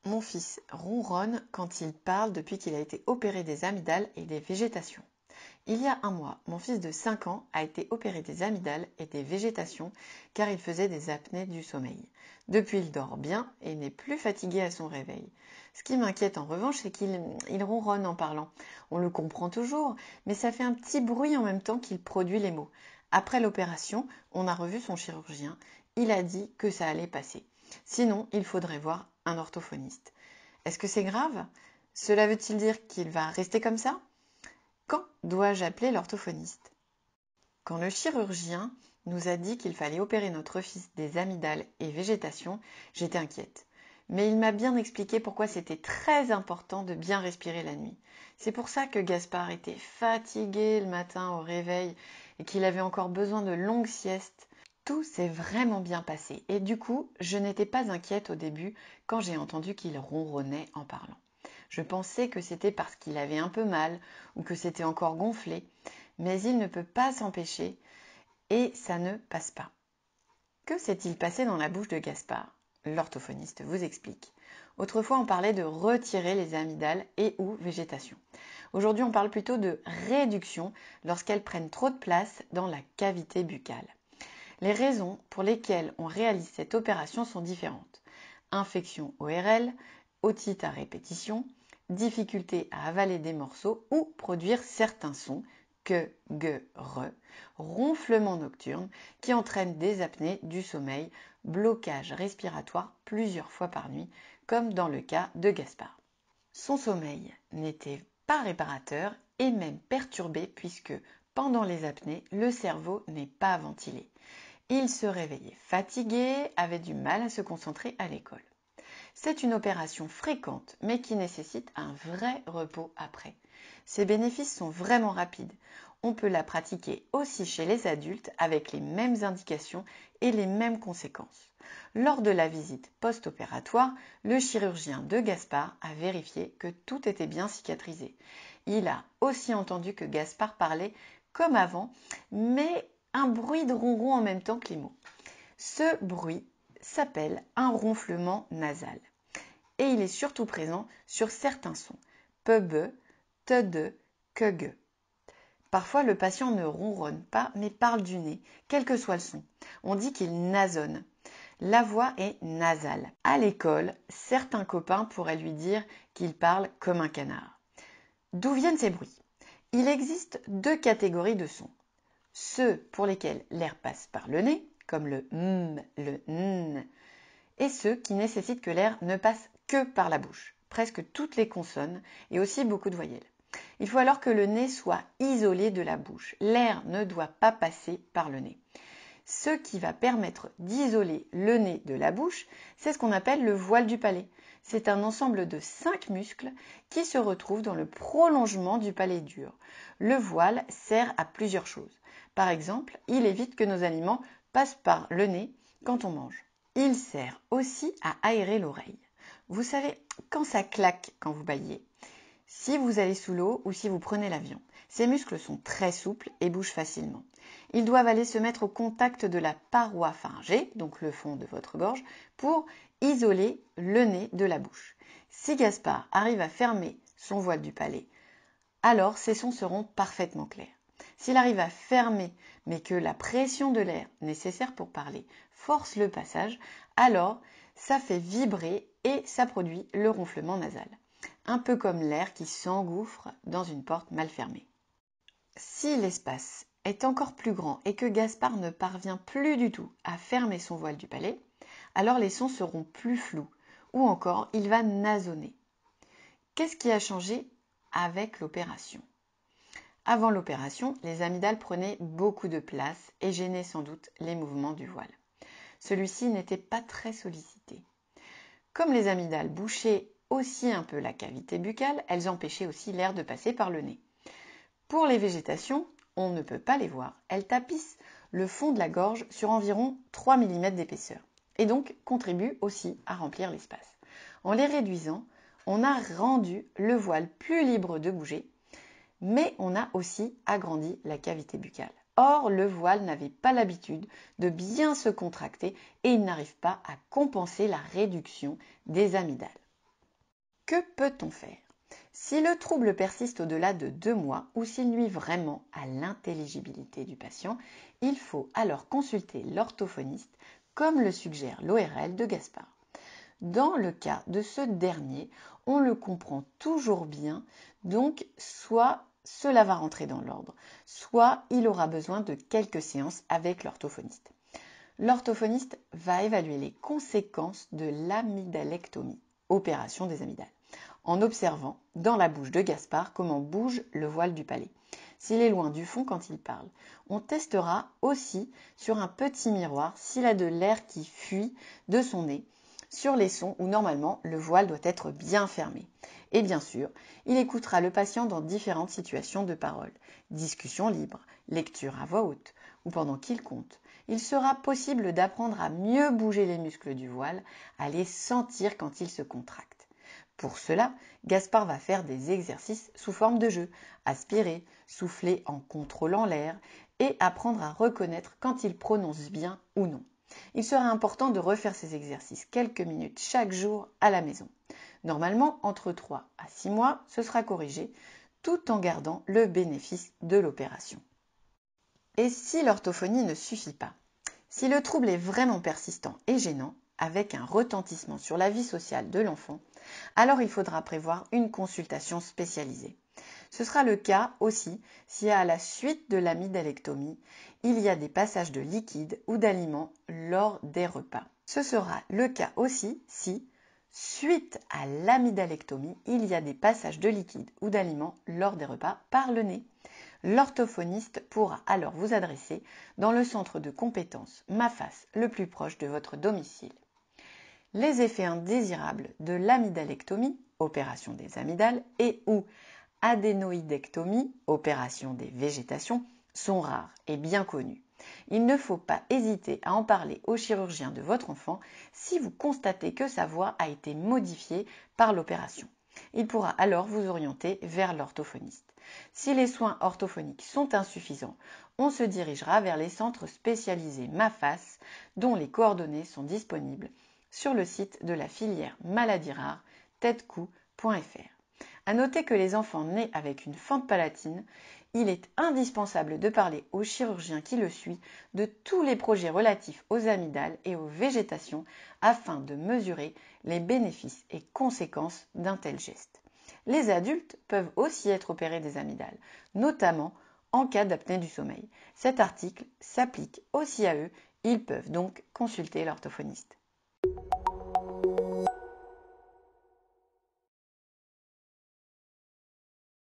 Mon fils ronronne quand il parle depuis qu'il a été opéré des amygdales et des végétations. Il y a un mois, mon fils de 5 ans a été opéré des amygdales et des végétations car il faisait des apnées du sommeil. Depuis, il dort bien et n'est plus fatigué à son réveil. Ce qui m'inquiète en revanche, c'est qu'il ronronne en parlant. On le comprend toujours, mais ça fait un petit bruit en même temps qu'il produit les mots. Après l'opération, on a revu son chirurgien. Il a dit que ça allait passer. Sinon, il faudrait voir un orthophoniste. Est-ce que c'est grave? Cela veut-il dire qu'il va rester comme ça? Quand dois-je appeler l'orthophoniste? Quand le chirurgien nous a dit qu'il fallait opérer notre fils des amygdales et végétation, j'étais inquiète. Mais il m'a bien expliqué pourquoi c'était très important de bien respirer la nuit. C'est pour ça que Gaspard était fatigué le matin au réveil et qu'il avait encore besoin de longues siestes. Tout s'est vraiment bien passé et du coup, je n'étais pas inquiète au début quand j'ai entendu qu'il ronronnait en parlant. Je pensais que c'était parce qu'il avait un peu mal ou que c'était encore gonflé, mais il ne peut pas s'empêcher et ça ne passe pas. Que s'est-il passé dans la bouche de Gaspard? L'orthophoniste vous explique. Autrefois, on parlait de retirer les amygdales et ou végétation. Aujourd'hui, on parle plutôt de réduction lorsqu'elles prennent trop de place dans la cavité buccale. Les raisons pour lesquelles on réalise cette opération sont différentes. Infection ORL, otite à répétition, difficulté à avaler des morceaux ou produire certains sons, que, ge, re, ronflement nocturne qui entraînent des apnées du sommeil, blocage respiratoire plusieurs fois par nuit, comme dans le cas de Gaspard. Son sommeil n'était pas réparateur et même perturbé puisque pendant les apnées, le cerveau n'est pas ventilé. Il se réveillait fatigué, avait du mal à se concentrer à l'école. C'est une opération fréquente, mais qui nécessite un vrai repos après. Ses bénéfices sont vraiment rapides. On peut la pratiquer aussi chez les adultes avec les mêmes indications et les mêmes conséquences. Lors de la visite post-opératoire, le chirurgien de Gaspard a vérifié que tout était bien cicatrisé. Il a aussi entendu que Gaspard parlait comme avant, mais un bruit de ronron en même temps que les mots. Ce bruit s'appelle un ronflement nasal et il est surtout présent sur certains sons, pe-be, te-de, que-ge. Parfois, le patient ne ronronne pas, mais parle du nez, quel que soit le son. On dit qu'il nasonne. La voix est nasale. À l'école, certains copains pourraient lui dire qu'il parle comme un canard. D'où viennent ces bruits? Il existe 2 catégories de sons. Ceux pour lesquels l'air passe par le nez, comme le le n, et ceux qui nécessitent que l'air ne passe que par la bouche, presque toutes les consonnes et aussi beaucoup de voyelles. Il faut alors que le nez soit isolé de la bouche. L'air ne doit pas passer par le nez. Ce qui va permettre d'isoler le nez de la bouche, c'est ce qu'on appelle le voile du palais. C'est un ensemble de 5 muscles qui se retrouvent dans le prolongement du palais dur. Le voile sert à plusieurs choses. Par exemple, il évite que nos aliments passent par le nez quand on mange. Il sert aussi à aérer l'oreille. Vous savez, quand ça claque quand vous bâillez, si vous allez sous l'eau ou si vous prenez l'avion, ces muscles sont très souples et bougent facilement. Ils doivent aller se mettre au contact de la paroi pharyngée, donc le fond de votre gorge, pour isoler le nez de la bouche. Si Gaspard arrive à fermer son voile du palais, alors ces sons seront parfaitement clairs. S'il arrive à fermer, mais que la pression de l'air nécessaire pour parler force le passage, alors ça fait vibrer et ça produit le ronflement nasal. Un peu comme l'air qui s'engouffre dans une porte mal fermée. Si l'espace est encore plus grand et que Gaspard ne parvient plus du tout à fermer son voile du palais, alors les sons seront plus flous ou encore il va nasonner. Qu'est-ce qui a changé avec l'opération? Avant l'opération, les amygdales prenaient beaucoup de place et gênaient sans doute les mouvements du voile. Celui-ci n'était pas très sollicité. Comme les amygdales bouchaient aussi un peu la cavité buccale, elles empêchaient aussi l'air de passer par le nez. Pour les végétations, on ne peut pas les voir. Elles tapissent le fond de la gorge sur environ 3 mm d'épaisseur et donc contribuent aussi à remplir l'espace. En les réduisant, on a rendu le voile plus libre de bouger, mais on a aussi agrandi la cavité buccale. Or, le voile n'avait pas l'habitude de bien se contracter et il n'arrive pas à compenser la réduction des amygdales. Que peut-on faire? Si le trouble persiste au-delà de 2 mois ou s'il nuit vraiment à l'intelligibilité du patient, il faut alors consulter l'orthophoniste comme le suggère l'ORL de Gaspard. Dans le cas de ce dernier, on le comprend toujours bien, donc soit cela va rentrer dans l'ordre, soit il aura besoin de quelques séances avec l'orthophoniste. L'orthophoniste va évaluer les conséquences de l'amygdalectomie, opération des amygdales, en observant dans la bouche de Gaspard comment bouge le voile du palais. S'il est loin du fond quand il parle. On testera aussi sur un petit miroir s'il a de l'air qui fuit de son nez sur les sons où normalement le voile doit être bien fermé. Et bien sûr, il écoutera le patient dans différentes situations de parole, discussion libre, lecture à voix haute ou pendant qu'il compte. Il sera possible d'apprendre à mieux bouger les muscles du voile, à les sentir quand ils se contractent. Pour cela, Gaspard va faire des exercices sous forme de jeu, aspirer, souffler en contrôlant l'air et apprendre à reconnaître quand il prononce bien ou non. Il sera important de refaire ces exercices quelques minutes chaque jour à la maison. Normalement, entre 3 à 6 mois, ce sera corrigé, tout en gardant le bénéfice de l'opération. Et si l'orthophonie ne suffit pas? Si le trouble est vraiment persistant et gênant, avec un retentissement sur la vie sociale de l'enfant, alors il faudra prévoir une consultation spécialisée. Ce sera le cas aussi si à la suite de l'amygdalectomie, il y a des passages de liquide ou d'aliments lors des repas. Ce sera le cas aussi si, suite à l'amygdalectomie, il y a des passages de liquide ou d'aliments lors des repas par le nez. L'orthophoniste pourra alors vous adresser dans le centre de compétences MAFAS le plus proche de votre domicile. Les effets indésirables de l'amygdalectomie, opération des amygdales, et ou adénoïdectomie, opération des végétations, sont rares et bien connus. Il ne faut pas hésiter à en parler au chirurgien de votre enfant si vous constatez que sa voix a été modifiée par l'opération. Il pourra alors vous orienter vers l'orthophoniste. Si les soins orthophoniques sont insuffisants, on se dirigera vers les centres spécialisés MAFAS dont les coordonnées sont disponibles sur le site de la filière maladies rares tête-cou.fr. À noter que les enfants nés avec une fente palatine, il est indispensable de parler au chirurgien qui le suit de tous les projets relatifs aux amygdales et aux végétations afin de mesurer les bénéfices et conséquences d'un tel geste. Les adultes peuvent aussi être opérés des amygdales, notamment en cas d'apnée du sommeil. Cet article s'applique aussi à eux, ils peuvent donc consulter l'orthophoniste.